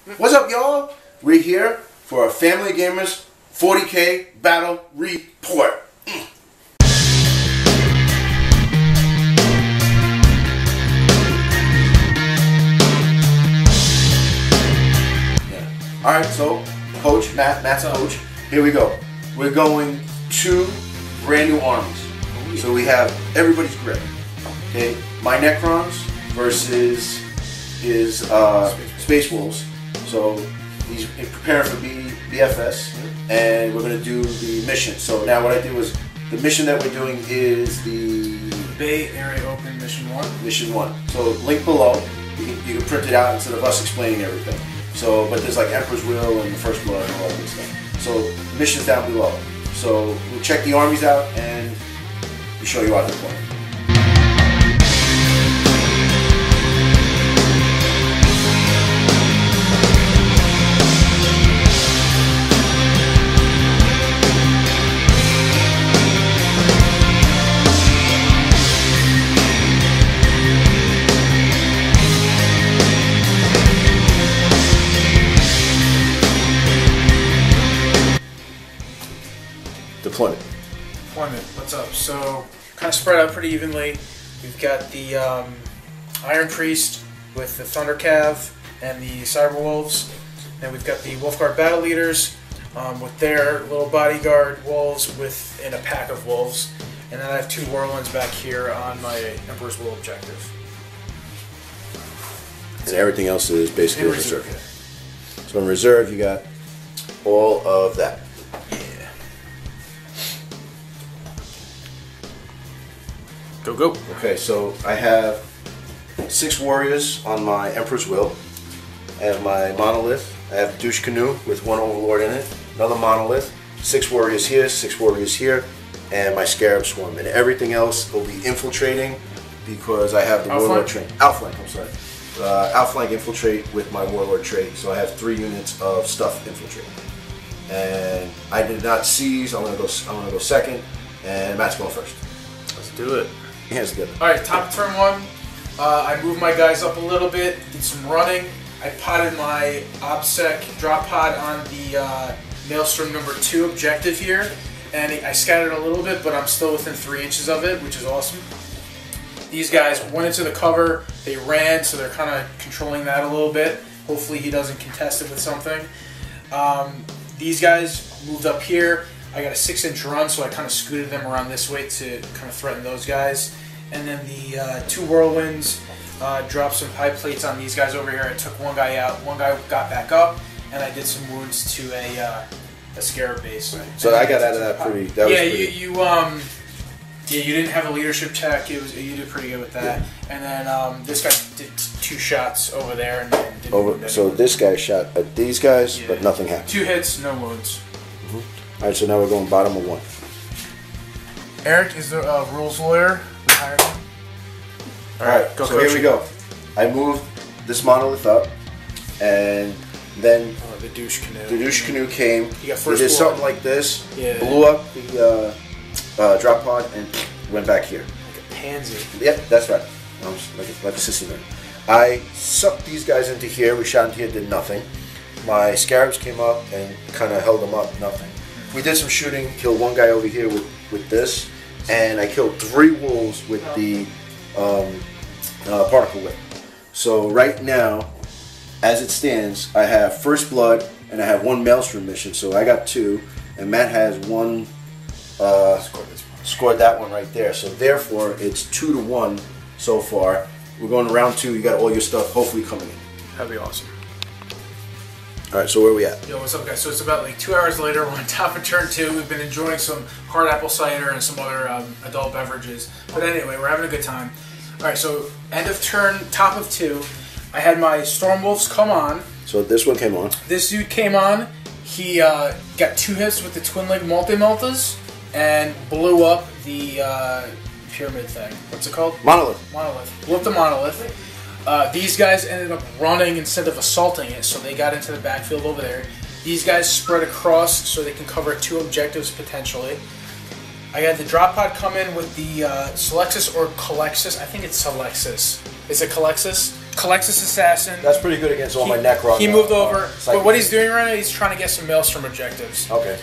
What's up, y'all? We're here for a Family Gamers 40K Battle Report. Alright, so Coach, Matt's coach. Here we go. We're going 2 brand new armies. So we have everybody's grip. Okay, my Necrons versus his Space Wolves. So he's preparing for BFS, and we're going to do the mission. So now what I do is, the mission that we're doing is the Bay Area Open Mission 1. Mission 1. So link below. You can print it out instead of us explaining everything. So, but there's like Emperor's Will and the First Blood and all that good stuff. So missions down below. So we'll check the armies out and we'll show you how to play. Deployment. What's up? So, kind of spread out pretty evenly. We've got the Iron Priest with the Thunder Cav and the Cyber Wolves. And we've got the Wolfguard Battle Leaders with their little bodyguard wolves within a pack of wolves. And then I have 2 Whirlwinds back here on my Emperor's Will objective. And everything else is basically reserve. So in reserve, you got all of that. Go, go. Okay, so I have 6 warriors on my Emperor's Will. I have my monolith. I have douche canoe with 1 overlord in it. Another monolith. 6 warriors here, 6 warriors here, and my scarab swarm. And everything else will be infiltrating because I have the warlord trait. Outflank, I'm sorry. Outflank infiltrate with my warlord trait. So I have 3 units of stuff infiltrating. And I did not seize. I'm gonna go second, and Matt's going first. Let's do it. Hands together. Alright, top of turn 1, I moved my guys up a little bit, did some running. I potted my OBSEC drop pod on the Maelstrom number 2 objective here, and I scattered a little bit, but I'm still within 3 inches of it, which is awesome. These guys went into the cover, they ran, so they're kind of controlling that a little bit. Hopefully he doesn't contest it with something. These guys moved up here. I got a 6-inch run, so I kind of scooted them around this way to kind of threaten those guys. And then the 2 Whirlwinds dropped some pipe plates on these guys over here. I took 1 guy out, 1 guy got back up, and I did some wounds to a Scarab base. So I got out of that pretty. That was pretty. You didn't have a leadership check. You did pretty good with that. Yeah. And then this guy did 2 shots over there and didn't wound so anyone. this guy shot at these guys, but nothing happened. 2 hits, no wounds. Alright, so now we're going bottom of 1. Eric is the rules lawyer. Alright, so here we go. I moved this monolith up, and then the douche canoe. The douche canoe came. He got did something like this. Yeah. Blew up the drop pod and went back here. Like a pansy. Yep, that's right. Like a sissy man. I sucked these guys into here. We shot into here, did nothing. My scarabs came up and kind of held them up. Nothing. We did some shooting. Killed 1 guy over here with this, and I killed 3 wolves with the particle whip. So right now, as it stands, I have First Blood and I have 1 Maelstrom mission. So I got 2, and Matt has 1. Scored that one right there. So therefore, it's 2-1 so far. We're going to round 2. You got all your stuff hopefully coming in. That'd be awesome. Alright, so where are we at? Yo, what's up, guys? So it's about like 2 hours later. We're on top of turn 2. We've been enjoying some hard apple cider and some other adult beverages. But anyway, we're having a good time. Alright, so end of turn, top of 2. I had my Stormwolves come on. So this one came on. This dude came on. He got 2 hits with the twin leg multi-meltas and blew up the pyramid thing. What's it called? Monolith. Monolith. Blew up the monolith. These guys ended up running instead of assaulting it, so they got into the backfield over there. These guys spread across so they can cover 2 objectives potentially. I had the drop pod come in with the Selexis or Calexis. I think it's Selexis. Is it Calexis? Colexis Assassin. That's pretty good against all my Necron. He moved over, but what he's doing right now, he's trying to get some Maelstrom objectives. Okay.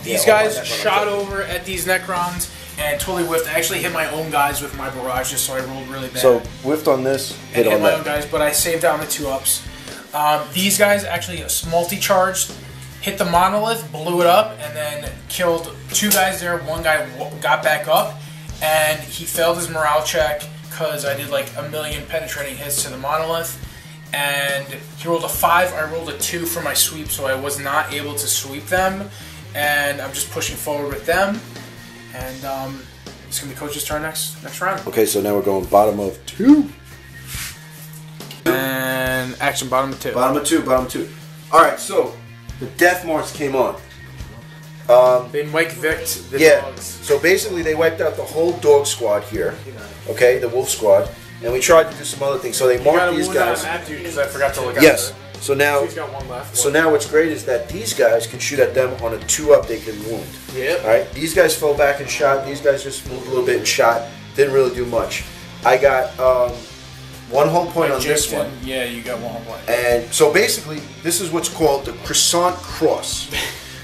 These guys shot over at these Necrons and totally whiffed. I actually hit my own guys with my barrages, so I rolled really bad. So whiffed on this, hit my own guys, but I saved down the 2-ups. These guys actually multi-charged, hit the monolith, blew it up, and then killed 2 guys there. 1 guy got back up, and he failed his morale check because I did like a million penetrating hits to the monolith. And he rolled a 5, I rolled a 2 for my sweep, so I was not able to sweep them. And I'm just pushing forward with them. And it's going to be Coach's turn next round. Okay, so now we're going bottom of 2. And action bottom of 2. Bottom of 2. Alright, so the Death March came on. They Mike Vicked the dogs. So basically they wiped out the whole dog squad here. Okay, the wolf squad. And we tried to do some other things. So they marked these guys. Because I forgot to look at Yes. So now, he's got 1 left. So now what's great is that these guys can shoot at them on a 2-up. They can wound. Yep. All right. These guys fell back and shot. These guys just moved a little bit and shot. Didn't really do much. I got 1 whole point on this one. Yeah, you got 1 whole point. And so basically, this is what's called the croissant cross.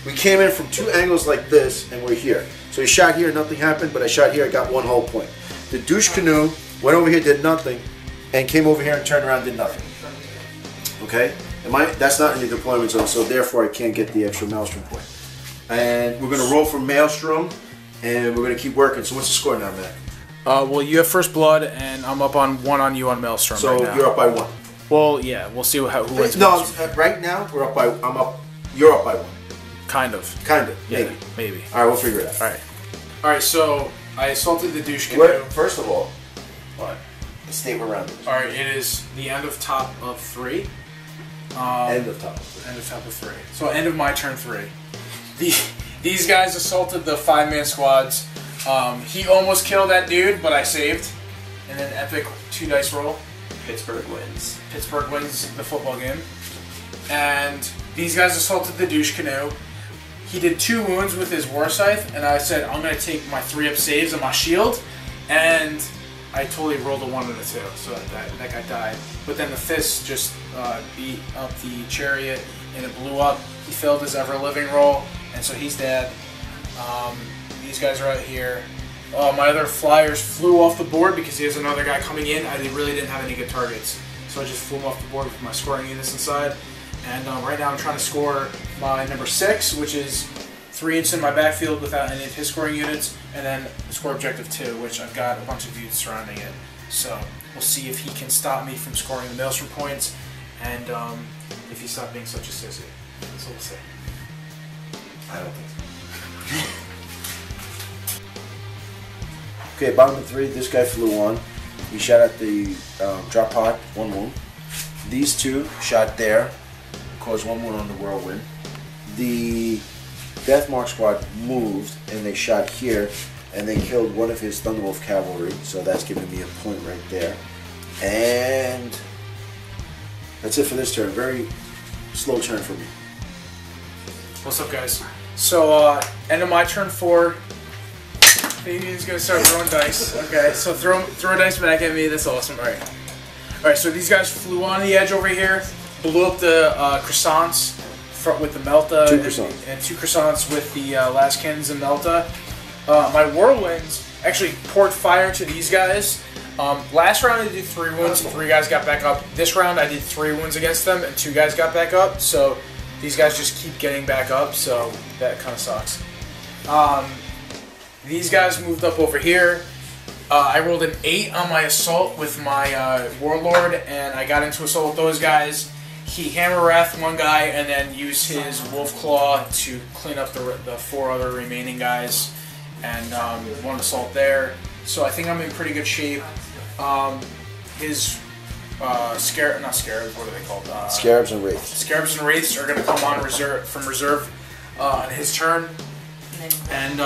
We came in from 2 angles like this, and we're here. So he shot here, nothing happened. But I shot here, I got 1 whole point. The douche canoe went over here, did nothing, and came over here and turned around, did nothing. Okay? That's not in the deployment zone, so therefore I can't get the extra Maelstrom point. And we're going to roll for Maelstrom, and we're going to keep working. So what's the score now, Matt? Well, you have first blood, and I'm up on 1 on you on Maelstrom. So right now. You're up by 1. Well, yeah, we'll see who wins. No, right now we're up by. You're up by 1. Kind of. Yeah, maybe. All right, we'll figure it out. All right. So I assaulted the douche canoe. First of all, what? State we're around. All right, it is the end of top of 3. End of top of 3. End of top of 3. So end of my turn 3. These guys assaulted the 5-man squads. He almost killed that dude, but I saved. And then epic 2 dice roll. Pittsburgh wins. Pittsburgh wins the football game. And these guys assaulted the douche canoe. He did 2 wounds with his war scythe, and I said, I'm going to take my 3-up saves and my shield. And I totally rolled a 1 and a 2, so that guy died. But then the fist just beat up the chariot, and it blew up. He failed his ever-living roll, and so he's dead. These guys are out here. My other flyers flew off the board because he has another guy coming in. I really didn't have any good targets, so I just flew him off the board with my scoring units inside. And right now I'm trying to score my number 6, which is 3 inches in my backfield without any of his scoring units, and then score objective 2, which I've got a bunch of units surrounding it. So we'll see if he can stop me from scoring the Maelstrom points, and if he stopped being such a sissy. So we'll see. I don't think so. Okay, bottom of 3, this guy flew on. He shot at the drop pod, 1 wound. These 2 shot there, caused 1 wound on the whirlwind. The Death Mark squad moved and they shot here and they killed 1 of his Thunderwolf cavalry, so that's giving me a point right there. And that's it for this turn. Very slow turn for me. What's up, guys? So, end of my turn 4. Fabian's gonna start throwing dice. Okay, so throw a dice back at me. That's awesome. All right. So these guys flew on the edge over here, blew up the croissants with the Melta. 2 croissants. And 2 croissants with the last cannons and Melta. My whirlwinds actually poured fire to these guys. Last round I did 3 wounds, 3 guys got back up. This round I did 3 wounds against them and 2 guys got back up. So these guys just keep getting back up. So that kind of sucks. These guys moved up over here. I rolled an 8 on my assault with my Warlord, and I got into assault with those guys. He hammer wrath 1 guy, and then used his Wolf Claw to clean up the 4 other remaining guys, and 1 assault there. So I think I'm in pretty good shape. His not scarabs, what are they called? Scarabs and Wraiths. Scarabs and Wraiths are going to come on from reserve on his turn, and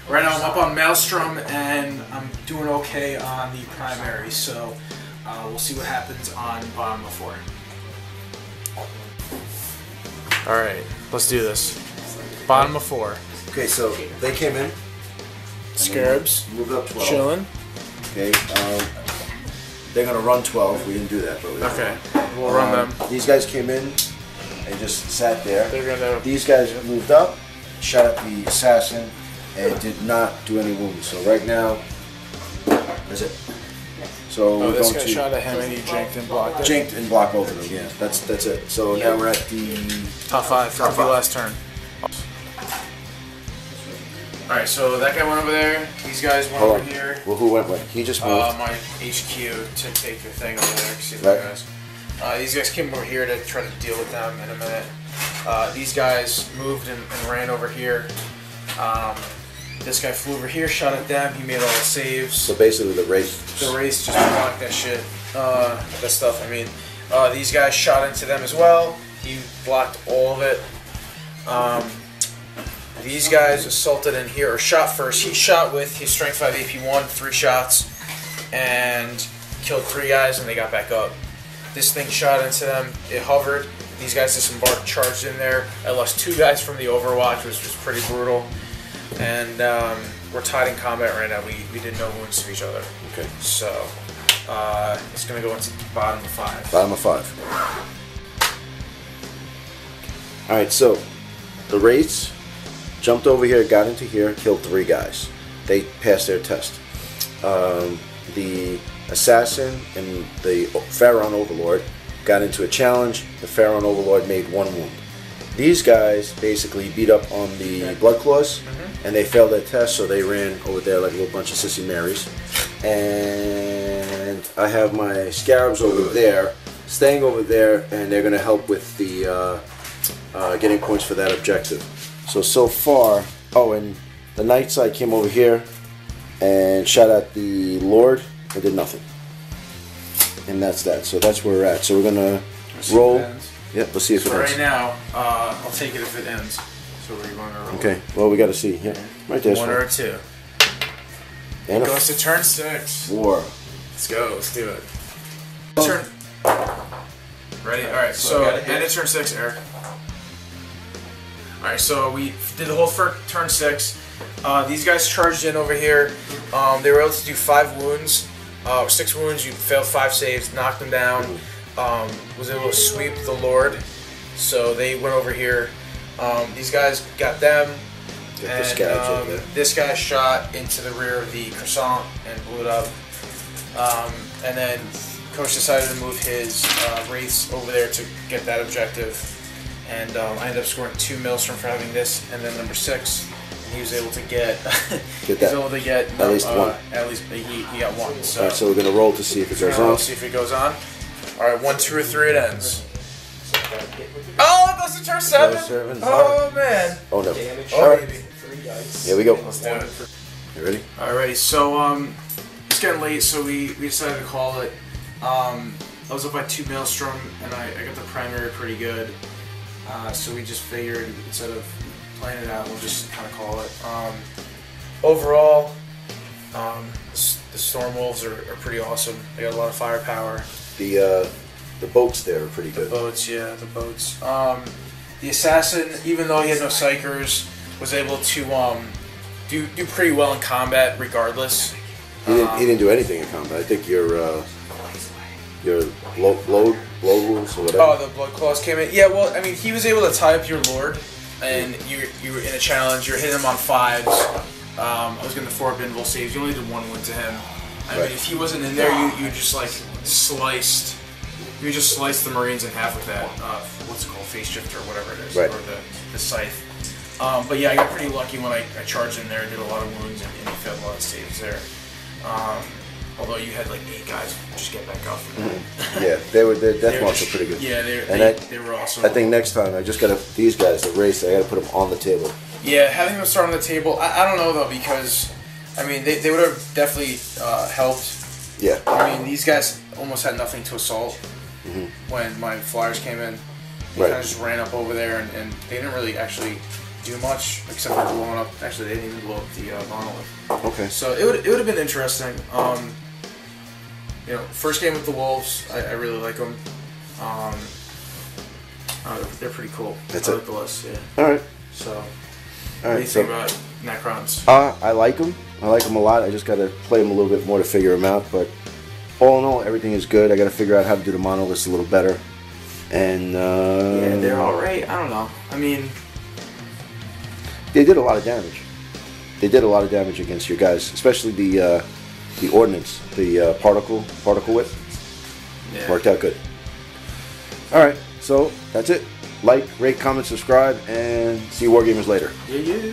right now I'm up on Maelstrom, and I'm doing okay on the primary, so we'll see what happens on bottom of 4. Alright, let's do this. Bottom of 4. Okay, so they came in. Scarabs. Moved up 12. Chilling. Okay, they're gonna run 12. We didn't do that, but we Okay, we'll run them. These guys came in and just sat there. They're gonna. These guys moved up, shot at the assassin, and did not do any wounds. So right now, that's it. So we're this going guy to shot at him and he jinked and blocked it. jinked and block both of them. Yeah, that's it. So now we're at the top 5. Top 5. Last turn. All right, so that guy went over there. These guys went over here. Well, who went when? He just moved. My HQ to take your thing over there. See the Right. guys. These guys came over here to try to deal with them in a minute. These guys moved and ran over here. This guy flew over here, shot at them. He made all the saves. So basically, the race. The race just blocked that shit. That stuff. I mean, these guys shot into them as well. He blocked all of it. These guys assaulted in here, or shot first. He shot with his strength 5 AP1, 3 shots, and killed 3 guys, and they got back up. This thing shot into them. It hovered. These guys disembarked, charged in there. I lost 2 guys from the overwatch, which was pretty brutal. And we're tied in combat right now. We did no wounds to each other. Okay. So it's gonna go into bottom of 5. Bottom of 5. All right. So the race jumped over here, got into here, killed 3 guys. They passed their test. The assassin and the Pharaoh Overlord got into a challenge. The Pharaoh Overlord made 1 wound. These guys basically beat up on the Blood Claws, and they failed their test, so they ran over there like a little bunch of sissy Marys. And I have my Scarabs over there, staying over there, and they're going to help with the getting points for that objective. So far, oh, and the Night Side came over here and shot at the Lord and did nothing. And that's that. So that's where we're at. So we're gonna roll. Yep, let's see if it ends. Right now, I'll take it if it ends. So we're going to roll. Okay, well, we gotta see. Yeah, right there. 1 or 2. And It goes to turn 6. 4. Let's go, let's do it. Turn. Ready? Alright, so end of turn 6, Eric. Alright, so we did the whole for turn 6. These guys charged in over here. They were able to do 5 wounds. 6 wounds, you failed 5 saves, knocked them down. Was able to sweep the Lord. So they went over here. These guys got them. And this guy shot into the rear of the croissant and blew it up. And then Coach decided to move his wraiths over there to get that objective. And I ended up scoring 2 Maelstrom for having this, and then number 6. And he was able to get, at least 1. At least he got 1. So, Alright, so we're gonna roll to see if it goes on. See if it goes on. All right, 1, 2, or 3, it ends. Oh, it goes to turn 7. Oh man. Oh no. Oh baby. Here we go. Let's do it. You ready? Alrighty, so it's getting late, so we decided to call it. I was up by 2 Maelstrom, and I got the primary pretty good. So we just figured instead of playing it out, we'll just kind of call it. Overall, the Storm Wolves are pretty awesome. They got a lot of firepower. The boats there are pretty good. The boats, yeah, the boats. The assassin, even though he had no psychers, was able to do pretty well in combat regardless. He didn't do anything in combat. I think your blow wounds or whatever. Oh, the blood claws came in. Yeah, well, I mean, he was able to tie up your lord, and you were in a challenge. You're hitting him on 5s. I was getting the 4 binvol saves. You only did 1 wound to him. I mean, if he wasn't in there, you just like sliced. You just sliced the Marines in half with that. What's it called, face shift or whatever it is, right. Or the scythe. But yeah, I got pretty lucky when I charged in there and did a lot of wounds, and he failed a lot of saves there. Although you had like 8 guys just get back up. Yeah, their death marks are pretty good. Yeah, they were awesome. I think next time I just gotta these guys the race. I gotta put them on the table. Yeah, having them start on the table. I don't know though, because I mean they would have definitely helped. Yeah. I mean these guys almost had nothing to assault when my flyers came in. They kind of just ran up over there and they didn't really actually do much except for blowing up. Actually, they didn't even blow up the monolith. Okay. So it would have been interesting. You know, first game with the Wolves, I really like them. They're pretty cool. That's I like the list, yeah. All right. So, All what do you think about Necrons? I like them. I like them a lot. I just got to play them a little bit more to figure them out. But all in all, everything is good. I got to figure out how to do the monoliths a little better. And yeah, they're all right. I don't know. I mean, they did a lot of damage. They did a lot of damage against your guys, especially the ordnance, the particle whip. yeah. Worked out good. All right, so that's it. Like, rate, comment, subscribe, and see you Wargamers later. Yeah.